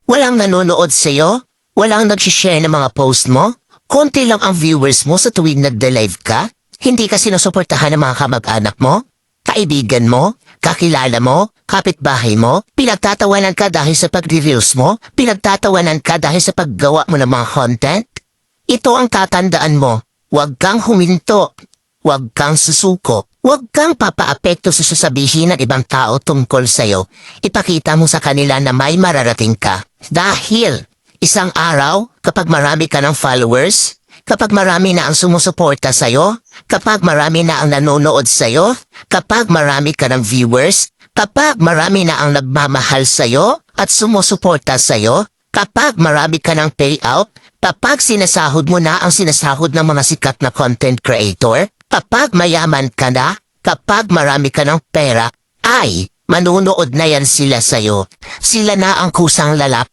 Walang nanonood sa'yo? Walang nag-share ng mga post mo? Konti lang ang viewers mo sa tuwing nagde-live ka? Hindi ka sinusuportahan ng mga kamag-anak mo? Kaibigan mo? Kakilala mo? Kapitbahay mo? Pinagtatawanan ka dahil sa pag-reveals mo? Pinagtatawanan ka dahil sa paggawa mo ng mga content? Ito ang tatandaan mo. Huwag kang huminto. Huwag kang susuko. Huwag kang papaapekto sa sasabihin ng ibang tao tungkol sa'yo. Ipakita mo sa kanila na may mararating ka. Dahil isang araw, kapag marami ka ng followers, kapag marami na ang sumusuporta sa'yo, kapag marami na ang nanonood sa'yo, kapag marami ka ng viewers, kapag marami na ang nagmamahal sa'yo at sumusuporta sa'yo, kapag marami ka ng payout, kapag sinasahod mo na ang sinasahod ng mga sikat na content creator, kapag mayaman ka na, kapag marami ka ng pera, ay manunood na yan sila sa'yo. Sila na ang kusang lalap.